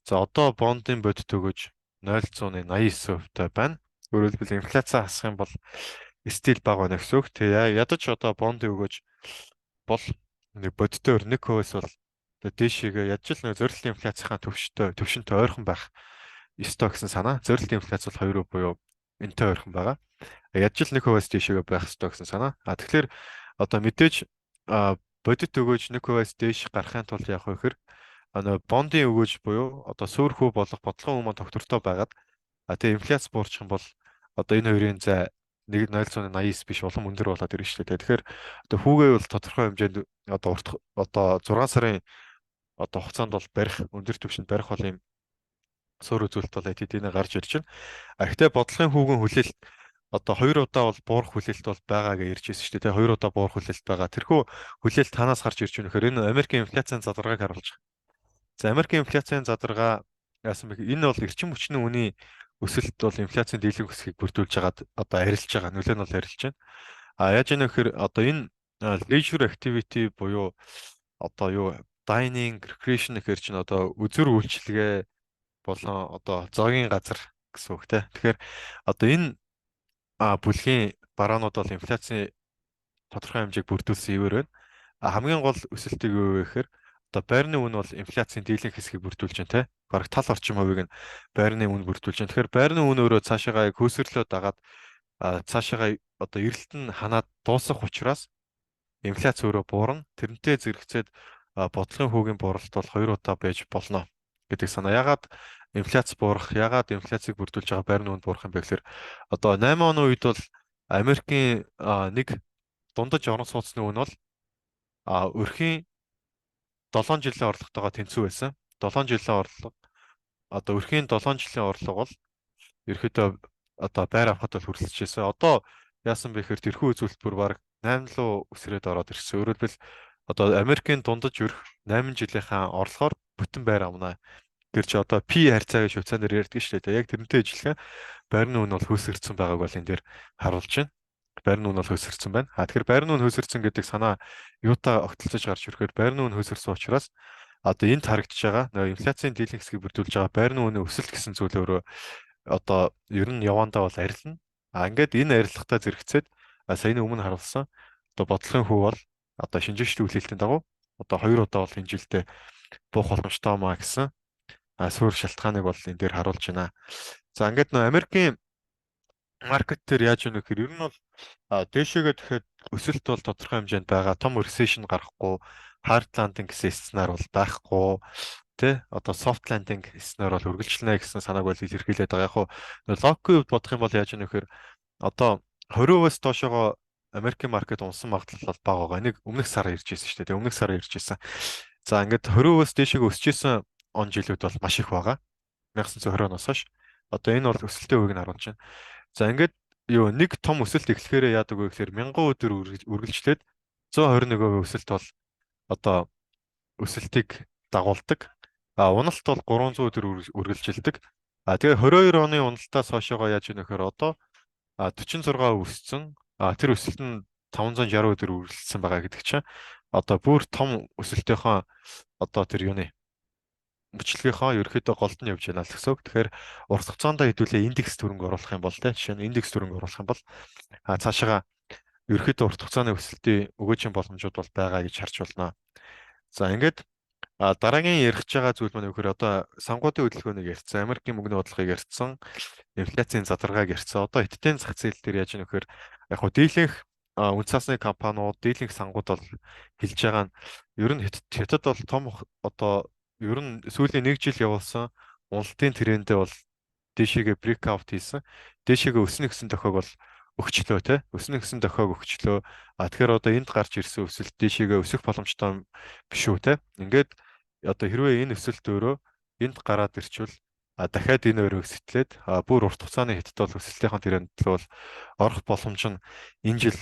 Speaker 1: За одоо бондын бодит өгөөж 0.89% байна. Өөрөөр хэлбэл инфляцаа хасах юм бол стил бага байна гэсэн үг. Тэгээ ядаж одоо бондын өгөөж бол нэг бодитоор 1%-ээс бол дээшээгээ ядаж л нэг зорилтын инфляцийн төвшөнтэй ойрхон байх ёстой гэсэн санаа. Зорилтын инфляц бол 2% буюу энэтэй ойрхон байгаа. Ядаж л 1%-аас дээшээгээ байх ёстой гэсэн санаа. Тэгэхээр одоо мэдээж бодит өгөөж 1%-аас дээш гарахын тулд яах вэ гэхээр бондын өгөөж буюу одоо сөөрхүү болох бодлогын өмнө тогтвортой байгаад тэгээ инфляц буурчих юм бол одоо энэ хоёрын зай 0.89 биш улам өндөр болоод ирнэ шүү дээ. Тэгэхээр одоо хүүгээ бол тодорхой хэмжээнд одоо 6 сарын одоо хугацаанд бол барих өндөр түвшинд барих бол юм суур үзүүлэлт бол эдийн гарч ирж байна. Гэхдээ бодлогын хүүгийн хүлээлт одоо 2 удаа бол буурах хүлээлт бол байгаа гэж ярьж байсан шүү дээ. 2 удаа буурах хүлээлт байгаа. Тэрхүү хүлээлт танаас гарч ирж байна гэхээр энэ Америкийн инфляцийн задаргааг харуулж байгаа. За Америкийн инфляцийн задаргаа яасан бэ? Энэ бол эрчим хүчний үнийн өсөлт бол инфляцийн дийлэнх өсөхийг бүрдүүлж байгаад одоо арилж байгаа. Нөлөө нь бол арилж байна. Яаж яана гэхээр одоо энэ leisure activity буюу одоо юу dining, recreation гэхэр чинь одоо үзүр үйлчилгээ болон одоо зоогийн газар гэсэн үг те. Тэгэхээр одоо энэ бүлгийн бараанууд бол инфляцийн тодорхой хэмжээг бүрдүүлсэн ивэр байна. Хамгийн гол өсөлтийг юу вэ гэхээр одоо байрны үн бол инфляцийн дийлэнх хэсгийг бүрдүүлж байна те. Бараг тал орчим хувийг нь байрны үн бүрдүүлж байна. Тэгэхээр байрны үн өөрөө цаашаагаа яг хөөсөрлөө дагаад цаашаага одоо эрэлт нь ханаад дуусах учраас инфляц өөрөө буурна. Тэрнтэй зэрэгцээд бодлогын хүүгийн бууралт бол 2 удаа байж болно гэдэг санаа. Ягаад инфляцийг бүрдүүлж байгаа байрны үнд буурах юм бэ гэхээр одоо 8 оны үед бол Америкийн нэг дундаж орон сууцны үн бол өрхийн 7 жилийн орлоготойгоо тэнцүү байсан. 7 жилийн орлого одоо өрхийн 7 жилийн орлого бол ерөөдөө одоо байр авахд бол хүрэлцэжсэн. Одоо яасан бэ гэхээр тэрхүү үзүүлэлт бүр баг 8 руу өсрээд ороод ирсэн. Өөрөөр хэлбэл одоо Америкийн дундаж өрх 8 жилийнхаа орлогоор бүтэн байр амнаа. Тэр чи одоо P харьцаа гэж хувьцаанаар ярьдаг шүү дээ. Яг тэрнтэй ижилхэн байрны үн бол хөөсөрцөн байгааг бол энэ дээр харуулж байна. Байрны үн бол хөөсөрцөн байна. Тэгэхээр байрны үн хөөсөрцөн гэдэг санаа юутай огтлцож гарч ирэхээр байрны үн хөөсөрсөн учраас одоо энд харагдаж байгаа нөгөө инфляцийн дийлэнх хэсгийг бүрдүүлж байгаа байрны үнийн өсөлт гэсэн зүйл өөрөө одоо ер нь явандаа бол арилна. Ингээд энэ арилгатай зэрэгцээд саяны өмнө харуулсан одоо бодлогын хүү бол одоо шинжээчдийн хүлээлтийн дагуу одоо 2 удаа бол энэ жилдээ буух боломжтой маа гэсэн суурь шалтгааныг бол энэ дээр харуулж байна. За ингээд нөө Америкийн маркет дээр яаж өгнө гэхээр ер нь бол дээшээгээ дахиад өсөлт бол тодорхой хэмжээнд байгаа. Том ресешн гарахгүй, хард ландинг гэсэн сценаар бол байхгүй. Тэ одоо soft landing сценаар бол үргэлжлэнэ гэсэн санааг бол илэрхийлээд байгаа. Яг хуу логикийн хувьд бодох юм бол яаж өгнө гэхээр одоо 20%-аас доошогоо Америкийн маркет унсан магадлал бол бага байгаа. Нэг өмнөх сар ирж байсан шүү дээ. Өмнөх сар ирж байсан. За ингээд 20%-аас дээшээгээ өсөж исэн он жилүүд бол маш их байгаа. 1920 оноос хойш. Одоо энэ бол өсөлтийн үеийг нь харуулж байна. За ингээд юу нэг том өсөлт эхлэхээр яадаг вэ гэхээр 1000 өдөр үргэлжлээд 121% өсөлт бол одоо өсөлтийг дагуулдаг. Уналт бол 300 өдөр үргэлжилдэг. Тэгээ 22 оны уналтаас хойшоогоо яаж ийм нөхөр одоо 46 өссөн. Тэр өсөлт нь 560 өдөр үргэлжилсэн байгаа гэдэг чинь одоо бүр том өсөлтийнхөө одоо тэр юуны бичлэгийнхаа ерөөхдөө голд нь явж байна л гэсэн үг. Тэгэхээр урт хугацаанд хэдүүлээ индекс төрөнг оруулах юм бол жишээ нь индекс төрөнг оруулах юм бол цаашаага ерөөхдөө урт хугацааны өсөлтийн өгөөжийн боломжууд бол байгаа гэж харж байна. За ингээд дараагийн ярих байгаа зүйл маань өгөхөр одоо сонгуудын хөдөлгөөнийг ярьсан, Америкийн мөнгөний бодлогыг ярьсан, инфляцийн задаргааг ярьсан. Одоо Хятадын зах зээл дээр яаж ийм вэхээр яг хуу дийлэнх үн цасны компаниуд, дийлэнх сангууд бол хэлж байгаа нь ер нь Хятад бол том одоо ер нь сүүлийн 1 жил явуулсан уналтын трендээ бол дээшээгээ брейкаут хийсэн. Дээшээгээ өснө гэсэн дохиог бол өгчлөө те. Өснө гэсэн дохиог өгчлөө. Тэгэхээр одоо энд гарч ирсэн өсөлт дээшээгээ өсөх боломжтой биш үү те. Ингээд одоо хэрвээ энэ өсөлт өөрөө энд гараад ирчвэл дахиад энэ өрөө өсөтлээд бүр урт хугацааны хятад бол өсөлтийн тренд бол орох боломж нь энэ жил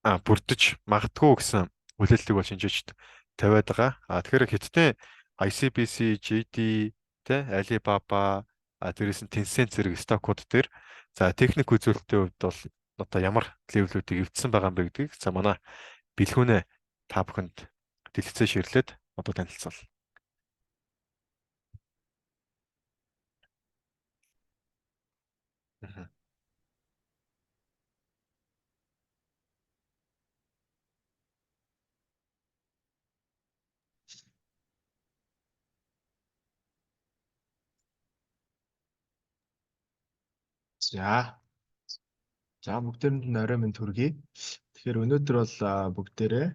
Speaker 1: бүрдэж магадгүй гэсэн хүлээлтийг бол шинжээчд тавиад байгаа. Тэгэхээр хятадын ICBC, JD, тэ Alibaba, дээрээс нь Tencent зэрэг стокууд дээр за техник үзүүлэлтийн хувьд бол одоо ямар левелүүдийг эвдсэн байгаа юм бэ гэдгийг за манай бэлгүүнээ та бүхэнд дэлгэцээ ширлээд одоо танилцуул. Мгм.
Speaker 2: За, за бүгдээрэнд нь орой минь төргий. Тэгэхээр өнөөдөр бол бүгдээрээ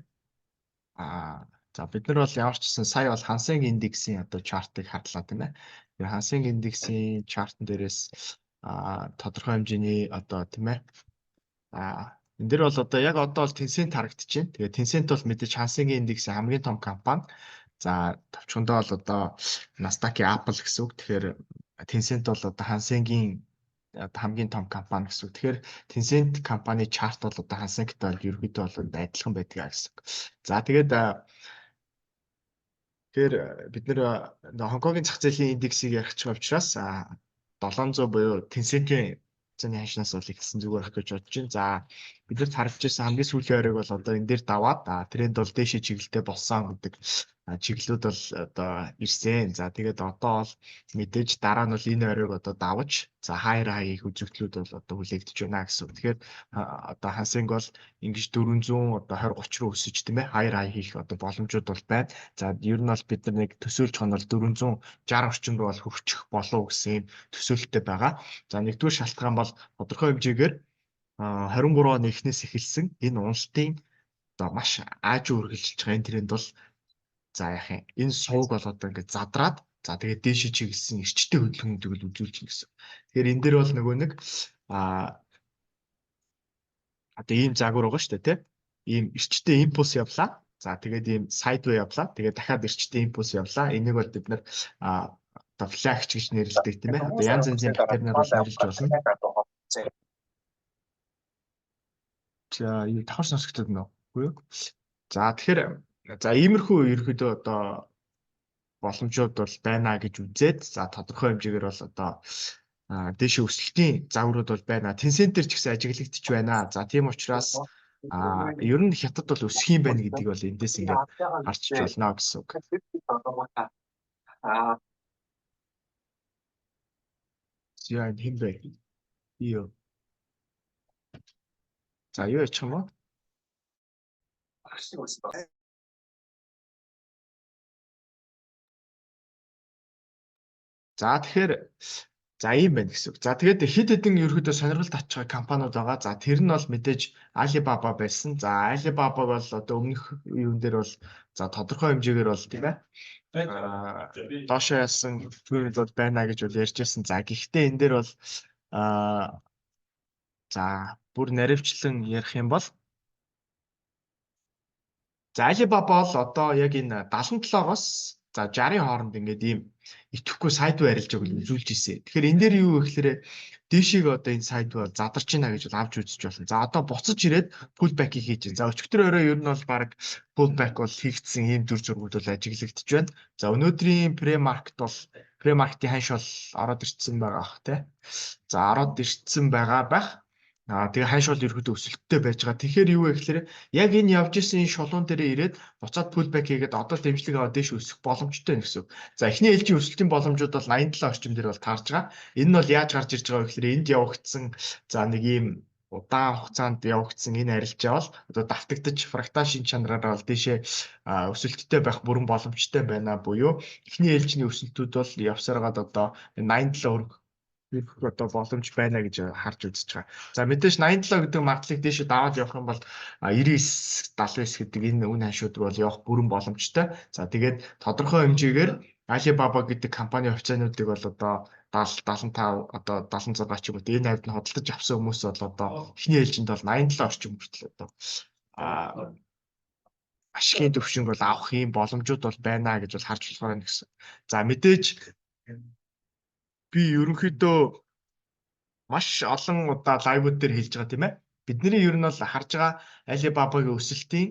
Speaker 2: за бид нар бол ямар ч гэсэн сая бол Хансенг индексийн одоо чартыг харлаа тийм ээ. Тэгэхээр Хансенг индексийн чартн дээрээс тодорхой хэмжээний одоо тийм ээ энэ дэр бол одоо яг одоо бол Tencent харагдаж байна. Тэгээ Tencent бол мэдээж Хансенгийн индексийн хамгийн том компани. За товчхондоо бол одоо Nasdaq-ийн Apple гэсэн үг. Тэгэхээр Tencent бол одоо Хансенгийн хамгийн том компани гэсэн үг. Тэгэхээр Tencent компани чарт бол одоо Hang-Sengтэй бол ерөөдөө бол адилхан байдаг гэсэн. За тэгээд бид нэр Хонконгийн зах зээлийн индексийг ярих ч учраас 700 буюу Tencent-ийн цэний ханшнаас бол ихсэн зүгээр ах гэж бодож байна. За бидэрт харагдж байсан хамгийн сүүлийн ойрыг бол одоо энэ дээр даваад тренд бол дээшээ чиглэлтэй болсон гэдэг чиглэлүүд бол одоо ирсэн. За тэгээд одоо бол мэдээж дараа нь бол энэ ойрыг одоо давж за хайр хаяг үзэгдлүүд бол одоо хүлээгдэж байна гэсэн. Тэгэхээр одоо Хансенг бол ингэж 400 одоо 20 30 руу өсөж тийм ээ хайр хаяг хийх одоо боломжууд бол байна. За ер нь бол бид нар нэг төсөөлж хонол 460 орчим руу бол хөгжих болов гэсэн төсөөлөлттэй байгаа. За нэгдүгээр шалтгаан бол тодорхой хэмжээгээр 23 оны эхнээс эхэлсэн энэ уналтын одоо маш аажуу үргэлжилж байгаа. Энэ тэрэнд бол за яах юм. Энэ сувг бол одоо ингээд задраад за тэгээд дээшээ чиглэсэн эрчтэй хөдөлгөөнүүдийг л үзүүлж гин гэсэн. Тэгэхээр энэ дээр бол нөгөө нэг а одоо ийм загвар байгаа шүү дээ тий. Ийм эрчтэй импульс явлаа. За тэгээд ийм сайдвей явлаа. Тэгээд дахиад эрчтэй импульс явлаа. Энийг бол бид нэр одоо флагч гэж нэрлэдэг тийм ээ. Одоо янз янзын паттернаар бол нэрлэж болно. За юу давхар сонсогдод нөө. Үгүй юу? За тэгэхээр за иймэрхүү ерөөдөө одоо боломжууд бол байна гэж үзээд за тодорхой хэмжээгээр бол одоо дээшээ өсөлтийн загварууд бол байна. Tencent-ээр ч гэсэн ажиглагдчих байна. За тийм учраас ер нь хятад бол өсөх юм байна гэдгийг бол эндээс ингээд харчиж болно гэсэн үг. Яа энэ хин бэ? Юу? За юу ячих юм бэ? За тэгэхээр за ийм байна гэсэн үг. За тэгээд хэд хэдэн ерөөдөө сонирхол татж байгаа компаниуд байгаа. За тэр нь бол мэдээж Alibaba байсан. За Alibaba бол одоо өмнөх юун дээр бол за тодорхой хэмжээгээр бол тийм ээ. Доошоо яасан түүнүүд бол байна гэж бол ярьжсэн. За гэхдээ энэ дээр бол за бүр наривчлан ярих юм бол за Alibaba бол одоо яг энэ 77-оос за 60-ийн хооронд ингээд ийм итгэхгүй сайдвар арилж байгааг үзүүлж ирсэн. Тэгэхээр энэ дээр юу вэ гэхээр дээшийг одоо энэ сайдвар задарч байна гэж бол авч үзэж болно. За одоо буцаж ирээд pullback-ийг хийж байна. За өчигдөр өрөө ер нь бол баг pullback бол хийгдсэн ийм төр зургууд бол ажиглагдчих байна. За өнөөдрийн pre-market-ийн ханш бол ороод ирсэн байгаа ах тий. За ороод ирсэн байгаа байх. Тэгээ ханш бол ерөөдөө өсөлттэй байж байгаа. Тэгэхээр юу вэ гэхээр яг энэ явж исэн энэ шулуун дээрээ ирээд буцаад pullback хийгээд одоо дэмжлэг аваад дээш өсөх боломжтой байна гэсэн үг. За эхний ээлжийн өсөлтийн боломжууд бол 87 орчим дээр бол таарж байгаа. Энэ нь бол яаж гарч ирж байгаа вэ гэхээр энд явагдсан за нэг ийм удаан хугацаанд явагдсан энэ арилжаа бол одоо давтагдаж фрактал шин чанараараа бол дээшээ өсөлттэй байх бүрэн боломжтой байна. Буюу эхний ээлжийн өсөлтүүд бол явсараад одоо 87 өрг одоо боломж байна гэж харж үзэж байгаа. За мэдээж 87 гэдэг магадлалыг дээшээ даваад явах юм бол 99 79 гэдэг энэ үн ханшууд бол явах бүрэн боломжтой. За тэгээд тодорхой хэмжээгээр Alibaba гэдэг компани хувьцаануудыг бол одоо 70 75 одоо 76 ч юм уу энэ хавьд нь хөдөлж авсан хүмүүс бол одоо эхний ээлжинд бол 87 орчим хүртэл одоо ашигын төвшинг бол авах юм боломжууд бол байна гэж бол харж болохоор байна гэсэн. За мэдээж би ерөнхийдөө маш олон удаа лайвууд дээр хэлж байгаа тийм ээ. Бидний ер нь бол харж байгаа Alibaba-гийн өсөлтийн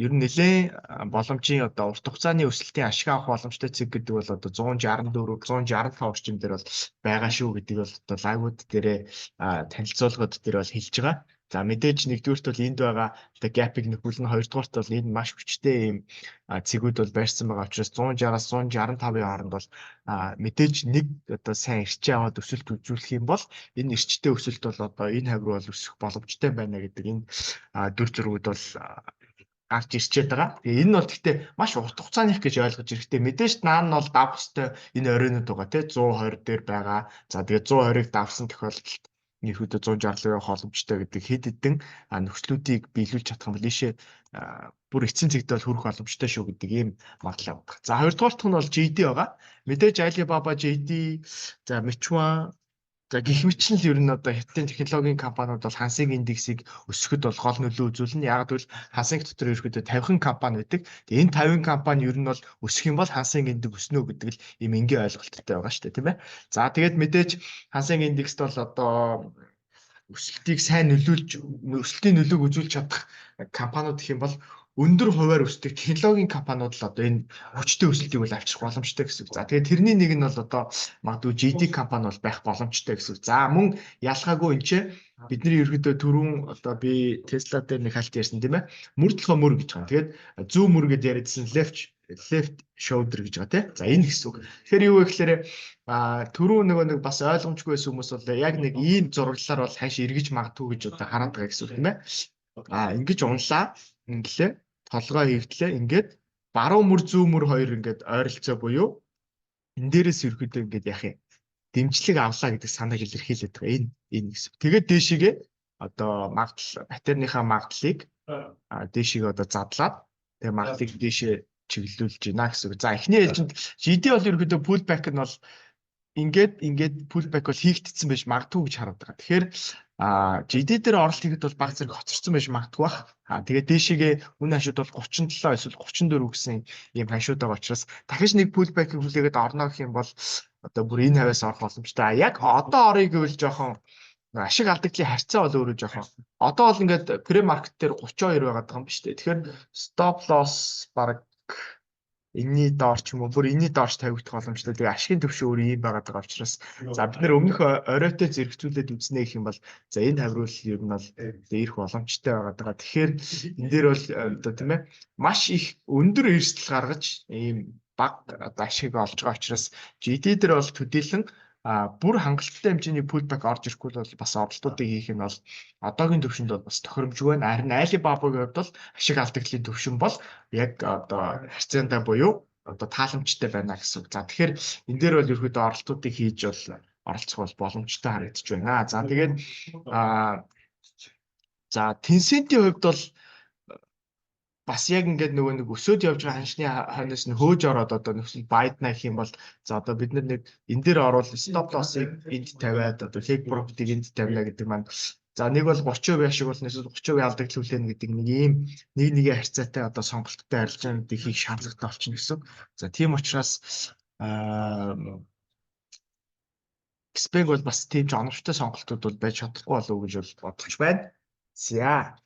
Speaker 2: ер нь нэлээд боломжийн одоо урт хугацааны өсөлтийн ашиг авах боломжтой цэг гэдэг бол одоо 164 165 орчим дээр бол байгаа шүү гэдэг бол одоо лайвууд дээрээ танилцуулгууд дээр бол хэлж байгаа. За мэдээж нэгдүгürt бол энд байгаа одоо gap-ыг нөхүүлнэ, хоёрдугаарт бол энэ маш хүчтэй ийм цэгүүд бол барьсан байгаа учраас 160-аас 165-ын хооронд бол мэдээж нэг одоо сайн эрчээ аваад өсөлт үзүүлэх юм бол энэ эрчтэй өсөлт бол одоо энэ хавь руу бол өсөх боломжтой байна гэдэг энэ дүр зургууд бол гарч ирчээд байгаа. Тэгээ энэ нь бол гэхдээ маш урт хугацааных гэж ойлгож ирэхтэй. Мэдээж наан нь бол давах хэвээр энэ оройнууд байгаа тий 120 дээр байгаа. За тэгээ 120-ыг давсан тохиолдолд нөхөдөө 160 явах боломжтой гэдэг хэд хэдэн нөхцлүүдийг биелүүлж чадах юм бол ийшээ бүр эцсийн цэгт бол хүрэх боломжтой шүү гэдэг ийм магадлал авдаг. За хоёрдугаарт нь бол JD байгаа. Мэдээж Alibaba, JD, за Meituan за гэх мэтлэн л ер нь одоо хятадын технологийн компаниуд бол Хансeng индексийг өсгөхөд бол гол нөлөө үзүүлнэ. Яг гэвэл Хансeng дотор ерөөдөө 50 компани байдаг. Тэгээ энэ 50 компани ер нь бол өсөх юм бол Хансeng индекс өснө гэдэг л ийм энгийн ойлголттой байгаа шүү дээ, тийм ээ. За тэгээд мэдээж Хансeng индекст бол одоо өсөлтийг сайн нөлөөлж өсөлтийн нөлөөг үзүүлж чадах компаниуд гэх юм бол өндөр хувиар өсдөг технологийн компаниуд л одоо энэ хүчтэй өсөлтийг бол авчрах боломжтой гэсэн үг. За тэгээд тэрний нэг нь бол одоо магадгүй JD компани бол байх боломжтой гэсэн үг. За мөн ялгаагүй энэ ч бидний ерөөдөө түрүүн одоо би Tesla дээр нэг хальт ярьсан тийм ээ. Мөр толгой мөр гэж байгаа. Тэгээд зүү мөр гэдээ яриадсан left shoulder гэж байгаа тийм. За энэ гэсэн үг. Тэгэхээр юу вэ гэхээр түрүү нэг бас ойлгомжгүй байсан хүмүүс бол яг нэг ийм зураглалаар бол хаш эргэж магадгүй гэж одоо хараад байгаа гэсэн үг тийм ээ. Ингэж унлаа. Инглээ толгой хийгдлээ. Ингээд баруун мөр зүүн мөр хоёр ингээд ойролцоо буюу энэ дээрээс ерөөдөө ингээд яах юм дэмжлэг авлаа гэдэг санааг илэрхийлээд байгаа. Энэ гэсэн. Тэгээд дээшээгээ одоо батарейныхаа магадлалыг дээшээ одоо задлаад тэгээ магадлалыг дээшээ чиглүүлж байна гэсэн үг. За эхний ээлжинд GD бол ерөөдөө pullback нь бол ингээд pullback бол хийгдсэн байж магадгүй гэж хараад байгаа. Тэгэхээр GD дээр оролт хийхэд бол баг зэрэг хоцорсон байж магадгүй бах. Тэгээд дээшээгээ үнэ хашууд бол 37 эсвэл 34 гэсэн ийм хашууд байгаа учраас дахиж нэг pullback-ийг хүлээгээд орно гэх юм бол одоо бүр энэ хавьяас орох боломжтой. Яг одоо орё гэвэл жоохон ашиг алдагдлын харьцаа бол өөрөө жоохон. Одоо бол ингээд pre-market дээр 32 байгаа юм биш үү? Тэгэхээр stop loss баг энэний доор ч юм уу бүр энэний доорч тавигдах боломжтой. Тэгээ ашигын төвшин өөр юм байгаа даа учраас за бид нэр өмнөх оройтой зэрэгцүүлээд үзнэ гэх юм бол за энэ тавируул ер нь бол ирэх боломжтой байгаа даа. Тэгэхээр энэ дээр бол одоо тийм ээ маш их өндөр эрсдэл гаргаж ийм баг одоо ашиг олж байгаа учраас GD дээр бол төдийлөн бүр хангалттай хэмжээний pullback орж ирэхгүй бол бас оролтуудыг хийх нь бол одоогийн төвшөнд бол бас тохиромжгүй байна. Харин Alibaba-гийн хувьд бол ашиг алдагдлын төвшин бол яг одоо харьцаантай буюу одоо тааламжтай байна гэсэн үг. За тэгэхээр энэ дээр бол ерөөдөө оролтуудыг хийж бол оролцох бол боломжтой харагдаж байна. За тэгээд за Tencent-ийн хувьд бол бас яг ингээд нөгөө нэг өсөөд явж байгаа ханшны хойноос нь хөөж ороод одоо нөхцөл байдна гэх юм бол за одоо бид нэг энэ дээр орвол stop loss-ыг энд тавиад одоо take profit-ыг энд тавина гэдэг маань за нэг бол 30% ашиг болно эсвэл 30% алдагдал хүлээнэ гэдэг нэг ийм нэг харьцаатай одоо сонголттой арилжаануудыг хийх шаардлагатай болчихно гэсэн. За тийм учраас Xpeng бол бас тийм ч оновчтой сонголтууд бол байж чадахгүй болов уу гэж бол бодож байна. За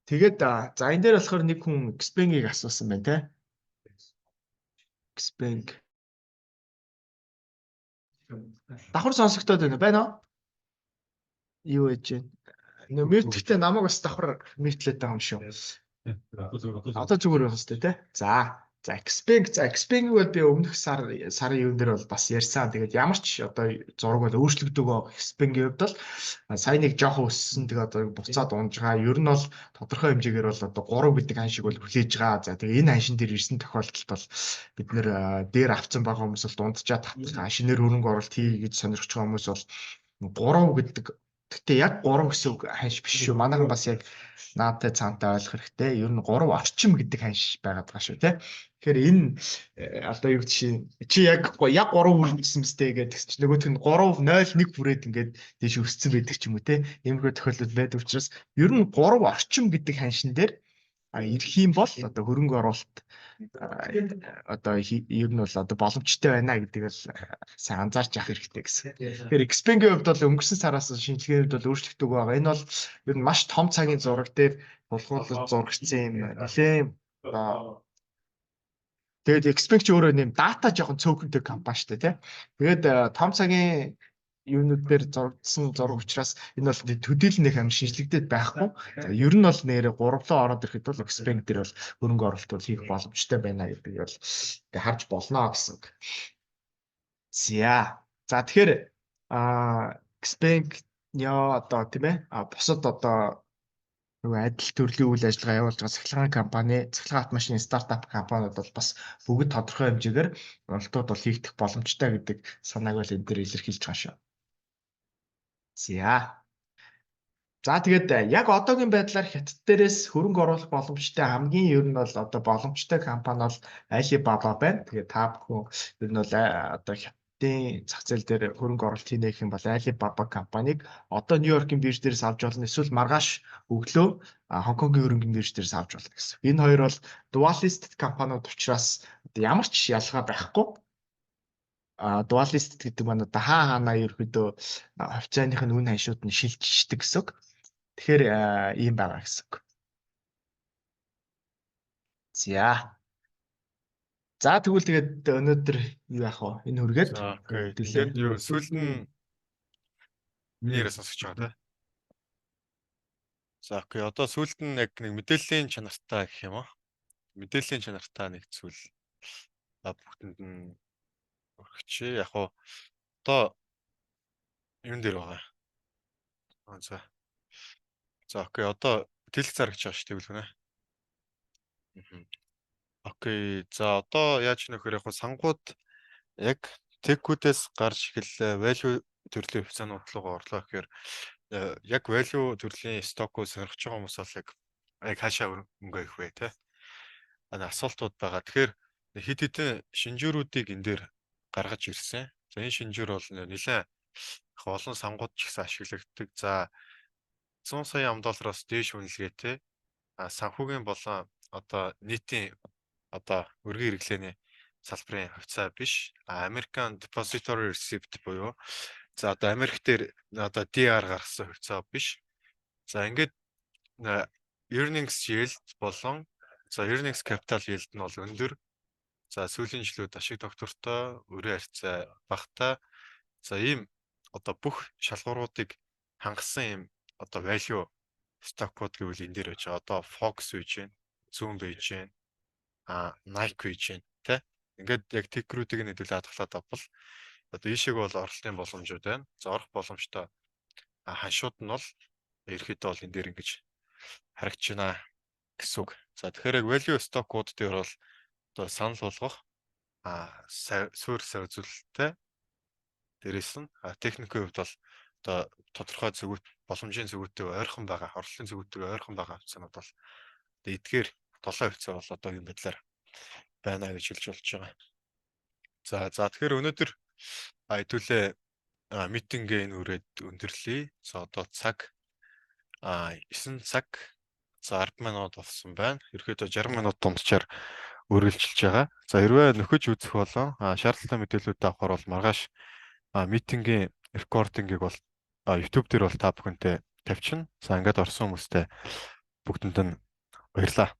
Speaker 2: тэгээд за энэ дээр болохоор нэг хүн Xpeng-ийг асуусан байна те. Xpeng. Давхар сонсогдоод байна уу? Юу гэж байна? Нөө мьюттэй намайг бас давхар мьютлээд байгаа юм шүү. Одоо зүгээр байх хэвээр те. За Xpeng бол би өмнөх сарын юун дээр бол бас ярьсан. Тэгээд ямар ч одоо зураг бол өөрчлөгдөөгөө Xpeng-ийн хувьд бол сая нэг жоохон өссөн. Тэгээд одоо буцаад унж байгаа. Ер нь бол тодорхой хэмжээгээр бол одоо 3 гэдэг хан шиг бол хүлээж байгаа. За тэгээд энэ ханшин дээр ирсэн тохиолдолд бол бид нэр дээр авцсан байгаа хүмүүс бол дунджаа татах шинээр хөрөнгө оруулалт хий гэж сонирхож байгаа хүмүүс бол 3 гэдэг. Гэхдээ яг 3 гэсэн үг ханш биш шүү. Манайхан бас яг наадтай цаантай ойлгох хэрэгтэй. Ер нь 3 орчим гэдэг ханш байгаад байгаа шүү, тэ. Тэгэхээр энэ одоо юу гэж чи яг 3 хүрсэн мэтэй гэдэг чинь нөгөөх нь 3.01 хүрээд ингээд тийш өссөн байдаг ч юм уу, тэ. Иймэрхүү тохиолдол байдаг учраас ер нь 3 орчим гэдэг ханшин дээр ирэх юм бол одоо хөрөнгө оруулалт одоо ер нь бол одоо боломжтой байна гэдэг бол сайн анзаарч явах хэрэгтэй гэсэн. Тэгэхээр Xpeng-ийн хувьд бол өнгөрсөн сараас шинжилгээнд бол өөрчлөгдөв байгаа. Энэ бол ер нь маш том цагийн зураг дээр тулгуурлаж зурагчсан юм нэлээ. Тэгээд Xpeng ч өөрөө нэм дата жоохон цөөхөнтэй компани шүү дээ, тий. Тэгээд том цагийн юунууд дээр зурагдсан зураг учраас энэ бол төдийлөн нэг амин шинжлэгдээд байхгүй. За ер нь бол нэрээ 3-лоо ороод ирэхэд бол Xpeng дээр бол хөрөнгө оруулалт бол хийх боломжтой байна гэдэг бол харж болно гэсэн. За тэгэхээр Xpeng яа одоо тийм ээ бусад одоо нөгөө адил төрлийн үйл ажиллагаа явуулж байгаа цахилгаан компани, цахилгаан автомашины стартап компаниуд бол бас бүгд тодорхой хэмжээгээр оролтууд бол хийгдэх боломжтой гэдэг санааг бол энэ дээр илэрхийлж байгаа шүү. За тэгээд яг одоогийн байдлаар хятад дээрээс хөрөнгө оруулах боломжтой хамгийн ер нь бол одоо боломжтой компани бол Alibaba байна. Тэгээд та бүхэн ер нь бол одоо хятадын зах зээл дээр хөрөнгө оруулалт хийнэ гэх юм бол Alibaba компанийг одоо Нью-Йоркийн бирж дээрээс авч болно. Эсвэл маргааш өглөө Хонконгийн хөрөнгөний бирж дээрээс авч болно гэсэн. Энэ хоёр бол dual listed компаниуд учраас ямар ч ялгаа байхгүй. Dual listed гэдэг маань одоо хаана ерөөдөө хувьцааных нь үн ханшууд нь шилжчихдэг гэсэн үг. Тэгэхээр ийм байгаа гэсэн үг. За тэгвэл тэгээд өнөөдөр юу яах вэ? Энэ хүргээд.
Speaker 1: Тэгээд юу сүүл нь нэрээс сонсож байгаа тий. За окей, одоо сүүлд нь яг нэг мэдээллийн чанартай гэх юм уу? Мэдээллийн чанартай нэг зүйл бүгдэнд нь өргөчээ. Яг уу одоо юун дээр байгаа. За окей, одоо тэлэх зарагч байгаа шүү дээ билгэнэ. Окей, за одоо яаж нөхөр яг сангууд яг текүүдээс гарч эхэллээ, value төрлийн хувьцаанууд руу орлоо гэхээр яг value төрлийн стокоо сонирхож байгаа хүмүүс бол яг хаашаа мөнгө их вэ те. Асуултууд байгаа. Тэгэхээр хэд хэдэн шинжүүрүүдийг энэ дээр гаргаж ирсэн. За энэ шинжүүр бол нэлээд их олон сангууд ч гэсэн ашиглагддаг. За 100 сая ам.доллароос дээш үнэлгээтэй санхүүгийн болон одоо нийтийн одоо өргөн хэрэглээний салбарын хувьцаа биш. American Depository Receipt буюу за одоо Америк дээр одоо DR гаргасан хувьцаа биш. За ингээд earnings yield болон за earnings capital yield нь бол өндөр. За сүүлийн жилүүд ашиг доктортой, өрөө харьцаа багтаа. За ийм одоо бүх шалгууруудыг хангасан ийм одоо value стокууд гэвэл энэ дээр байж байгаа. Одоо Fox байж байна, Zoom байж байна, Nike байж байна, тэ. Ингээд яг тикрүүдийг нь хэдүүлээ хадгалаад авбал одоо ийшээг бол оролтын боломжууд байна. За орох боломжтой ханшууд нь бол ерөөхдөө бол энэ дээр ингэж харагдаж байна гэсэн үг. За тэгэхээр яг value stock-ууд дээр бол одоо санал болгох суурь савзуулалттай дээрээс нь техникийн хувьд бол одоо тодорхой зөвгөт боломжийн зөвгөттэй ойрхон байгаа, орлолтын зөвгөттэйгээ ойрхон байгаа хувьцаанууд бол одоо эдгээр толгой хувьцаа бол одоогийн байдлаар байна гэж хэлж болж байгаа. За тэгэхээр өнөөдөр хэдүүлээ митингээ энэ үрээд өндөрлөе. За одоо цаг 9 цаг 10 минут болсон байна. Ерөөдөө 60 минут дунджаар үргэлжилж байгаа. За хэрвээ нөхөж үзэх болон шаардлагатай мэдээлэлүүд авахар бол маргааш митингийн рекордингийг бол YouTube дээр бол та бүхэнтэй тавьчихна. За ингээд орсон хүмүүстээ бүгдэнд нь баярлалаа.